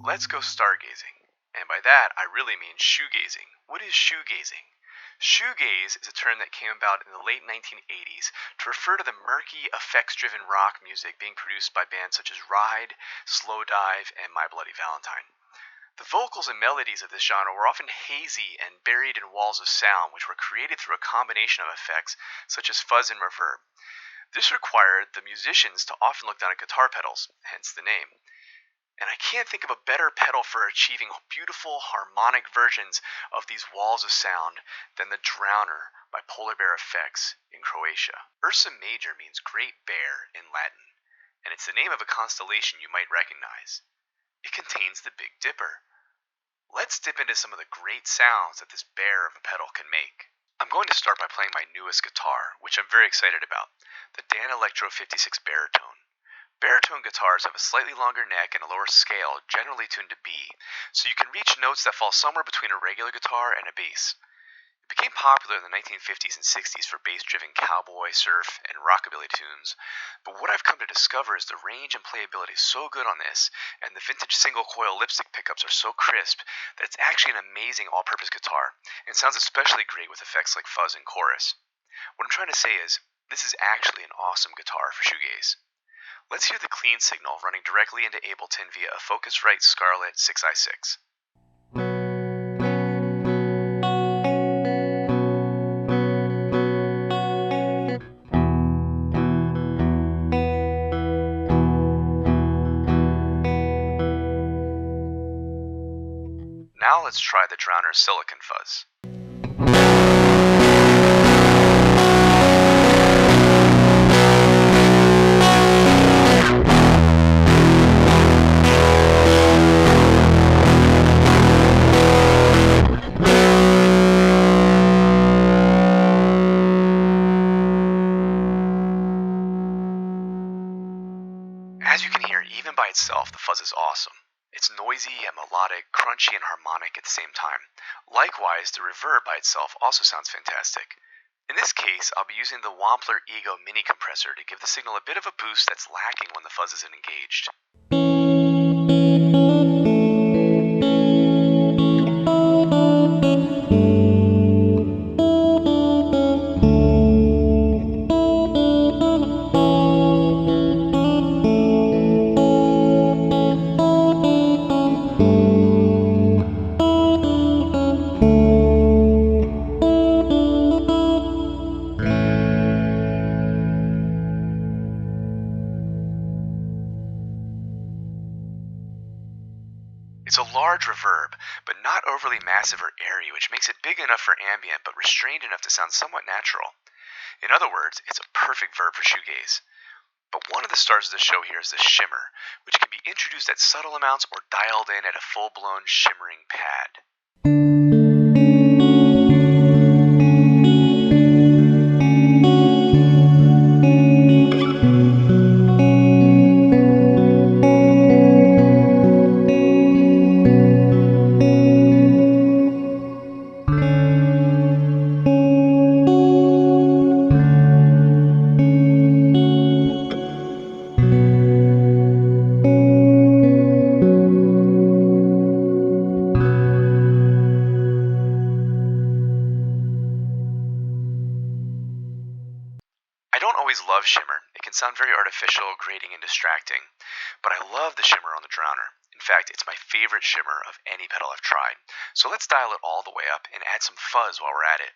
Let's go stargazing. And by that, I really mean shoegazing. What is shoegazing? Shoegaze is a term that came about in the late 1980s to refer to the murky, effects-driven rock music being produced by bands such as Ride, Slowdive, and My Bloody Valentine. The vocals and melodies of this genre were often hazy and buried in walls of sound, which were created through a combination of effects such as fuzz and reverb. This required the musicians to often look down at guitar pedals, hence the name. And I can't think of a better pedal for achieving beautiful harmonic versions of these walls of sound than the Drowner by Polarbear Effects in Croatia. Ursa Major means Great Bear in Latin, and it's the name of a constellation you might recognize. It contains the Big Dipper. Let's dip into some of the great sounds that this bear of a pedal can make. I'm going to start by playing my newest guitar, which I'm very excited about, the Danelectro 56 Baritone. Baritone guitars have a slightly longer neck and a lower scale, generally tuned to B, so you can reach notes that fall somewhere between a regular guitar and a bass. It became popular in the 1950s and 60s for bass-driven cowboy, surf, and rockabilly tunes, but what I've come to discover is the range and playability is so good on this, and the vintage single-coil lipstick pickups are so crisp that it's actually an amazing all-purpose guitar, and sounds especially great with effects like fuzz and chorus. What I'm trying to say is, this is actually an awesome guitar for shoegaze. Let's hear the clean signal running directly into Ableton via a Focusrite Scarlett 6i6. Now let's try the Drowner Silicon Fuzz. As you can hear, even by itself, the fuzz is awesome. It's noisy and melodic, crunchy and harmonic at the same time. Likewise, the reverb by itself also sounds fantastic. In this case, I'll be using the Wampler Ego mini compressor to give the signal a bit of a boost that's lacking when the fuzz isn't engaged. It's a large reverb, but not overly massive or airy, which makes it big enough for ambient but restrained enough to sound somewhat natural. In other words, it's a perfect verb for shoegaze. But one of the stars of the show here is the shimmer, which can be introduced at subtle amounts or dialed in at a full-blown shimmering pad. I don't always love shimmer. It can sound very artificial, grating, and distracting. But I love the shimmer on the Drowner. In fact, it's my favorite shimmer of any pedal I've tried. So let's dial it all the way up and add some fuzz while we're at it.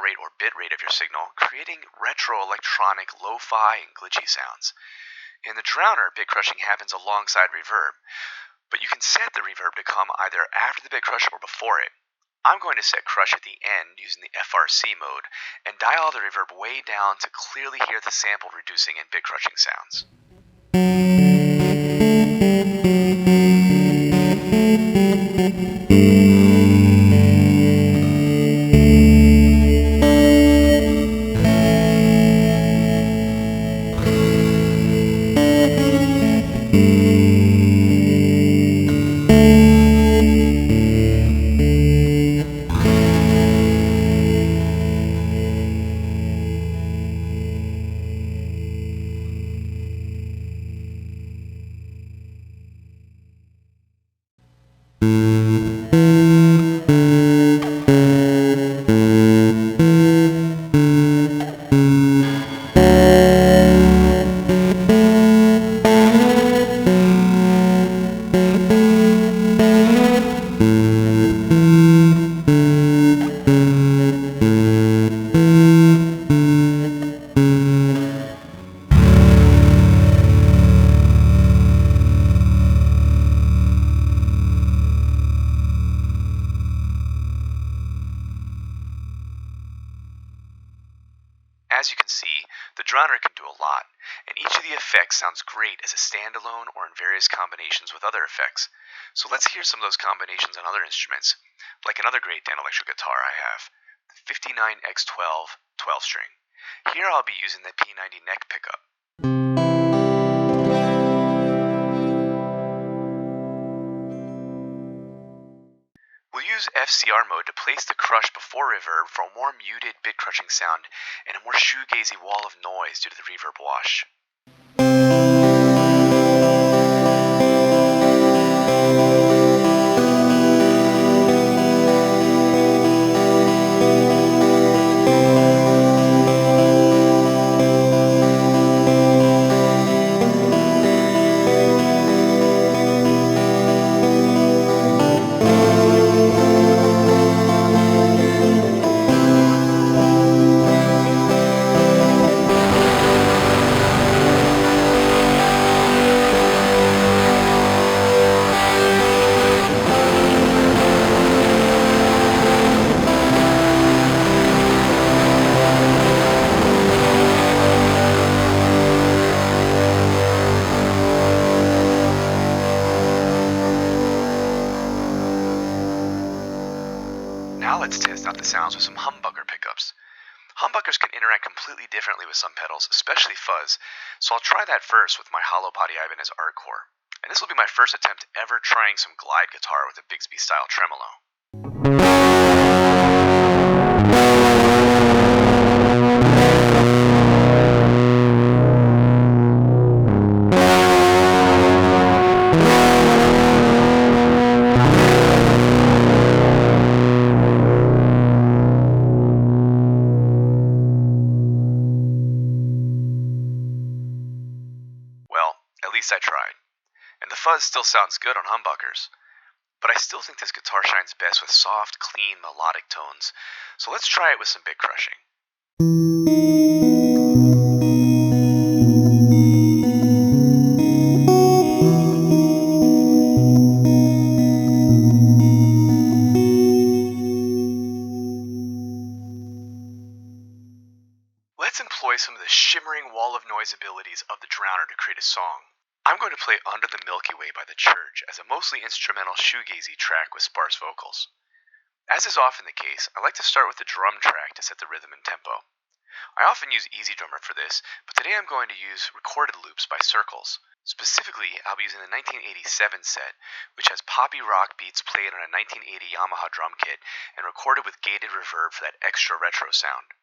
rate or bit rate of your signal, creating retro-electronic lo-fi and glitchy sounds. In the Drowner, bit crushing happens alongside reverb, but you can set the reverb to come either after the bit crush or before it. I'm going to set crush at the end using the FRC mode and dial the reverb way down to clearly hear the sample reducing and bit crushing sounds. As you can see, the Drowner can do a lot, and each of the effects sounds great as a standalone or in various combinations with other effects. So let's hear some of those combinations on other instruments, like another great Danelectro guitar I have, the 59X12 12-string. Here I'll be using the P90 neck pickup. We'll use FCR mode to place the crush before reverb for a more muted bit crushing sound and a more shoegazy wall of noise due to the reverb wash. Now let's test out the sounds with some humbucker pickups. Humbuckers can interact completely differently with some pedals, especially fuzz, so I'll try that first with my hollow body Ibanez Artcore. And this will be my first attempt ever trying some glide guitar with a Bigsby style tremolo. At least I tried. And the fuzz still sounds good on humbuckers. But I still think this guitar shines best with soft, clean, melodic tones. So let's try it with some bit crushing. Let's employ some of the shimmering wall of noise abilities of the Drowner to create a song. I'm going to play Under the Milky Way by The Church as a mostly instrumental shoegazy track with sparse vocals. As is often the case, I like to start with the drum track to set the rhythm and tempo. I often use Easy Drummer for this, but today I'm going to use recorded loops by Circles. Specifically, I'll be using the 1987 set, which has poppy rock beats played on a 1980 Yamaha drum kit and recorded with gated reverb for that extra retro sound.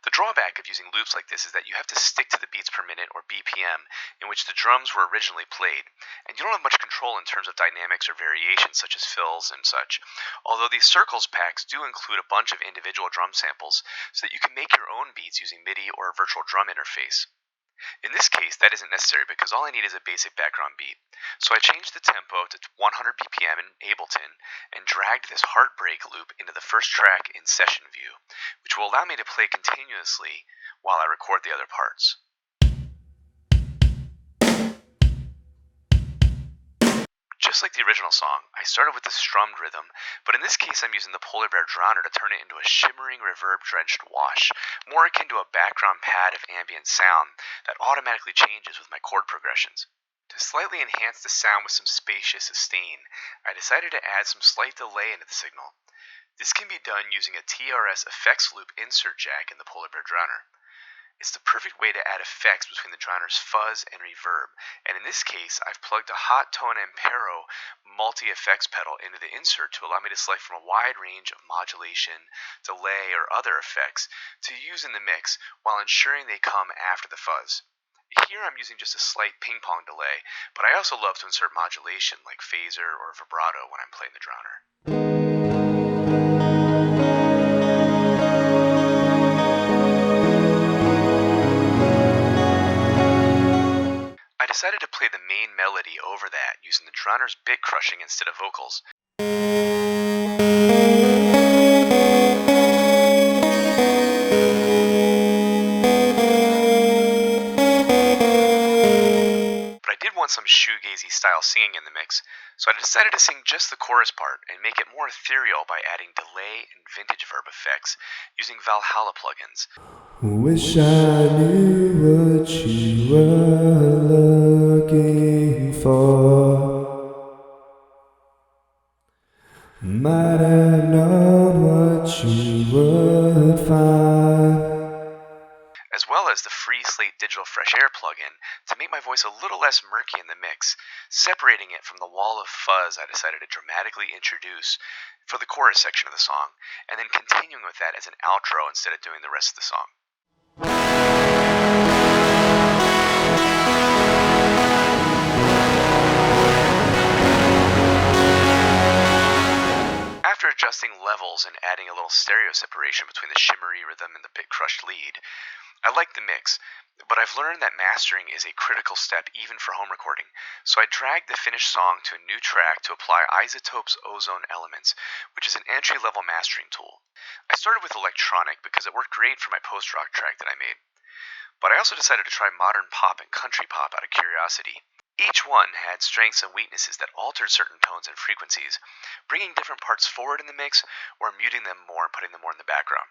The drawback of using loops like this is that you have to stick to the beats per minute, or BPM, in which the drums were originally played, and you don't have much control in terms of dynamics or variations such as fills and such, although these Circles packs do include a bunch of individual drum samples so that you can make your own beats using MIDI or a virtual drum interface. In this case, that isn't necessary because all I need is a basic background beat. So I changed the tempo to 100 BPM in Ableton and dragged this heartbreak loop into the first track in session view, which will allow me to play continuously while I record the other parts. Just like the original song, I started with the strummed rhythm, but in this case I'm using the Polarbear Drowner to turn it into a shimmering reverb-drenched wash, more akin to a background pad of ambient sound that automatically changes with my chord progressions. To slightly enhance the sound with some spacious sustain, I decided to add some slight delay into the signal. This can be done using a TRS effects loop insert jack in the Polarbear Drowner. It's the perfect way to add effects between the Drowner's fuzz and reverb, and in this case I've plugged a Hot Tone Ampero multi-effects pedal into the insert to allow me to select from a wide range of modulation, delay, or other effects to use in the mix while ensuring they come after the fuzz. Here I'm using just a slight ping-pong delay, but I also love to insert modulation like phaser or vibrato when I'm playing the Drowner. I decided to play the main melody over that using the Drowner's bitcrushing instead of vocals. But I did want some shoegazy style singing in the mix, so I decided to sing just the chorus part and make it more ethereal by adding delay and vintage verb effects using Valhalla plugins. Wish I knew what you were looking for. Might have known what you would find. As well as the free Slate Digital Fresh Air plugin to make my voice a little less murky in the mix, separating it from the wall of fuzz I decided to dramatically introduce for the chorus section of the song, and then continuing with that as an outro instead of doing the rest of the song. After adjusting levels and adding a little stereo separation between the shimmery rhythm and the bit crushed lead, I like the mix, but I've learned that mastering is a critical step even for home recording, so I dragged the finished song to a new track to apply Isotope's Ozone Elements, which is an entry-level mastering tool. I started with electronic because it worked great for my post-rock track that I made, but I also decided to try modern pop and country pop out of curiosity. Each one had strengths and weaknesses that altered certain tones and frequencies, bringing different parts forward in the mix or muting them more and putting them more in the background.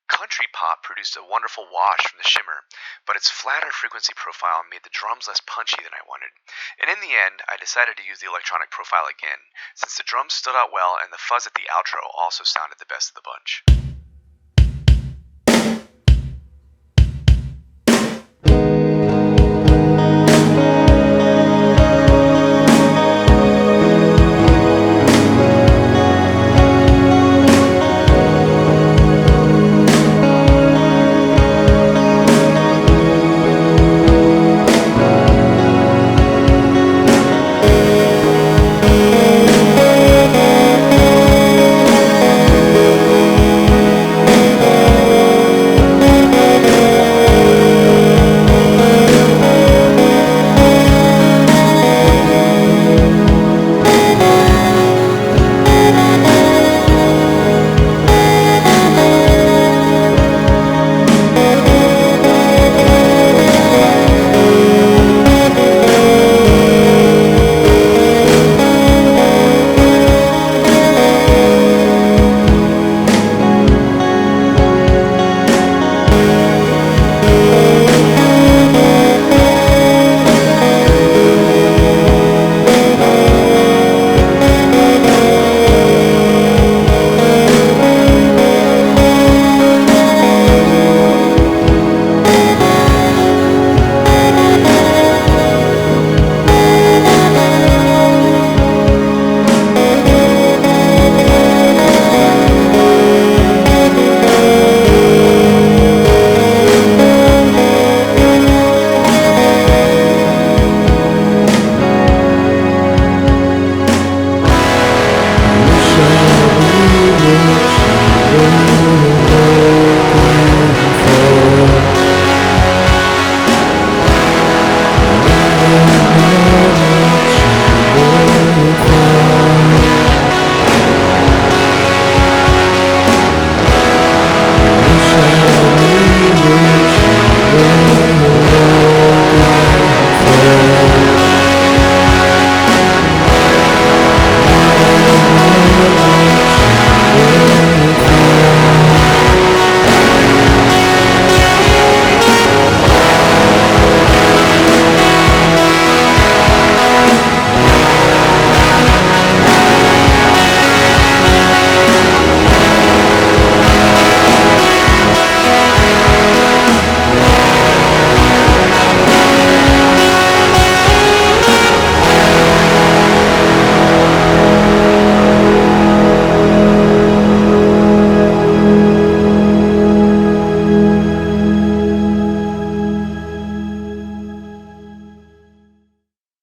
Country pop produced a wonderful wash from the shimmer, but its flatter frequency profile made the drums less punchy than I wanted. And in the end, I decided to use the electronic profile again, since the drums stood out well and the fuzz at the outro also sounded the best of the bunch.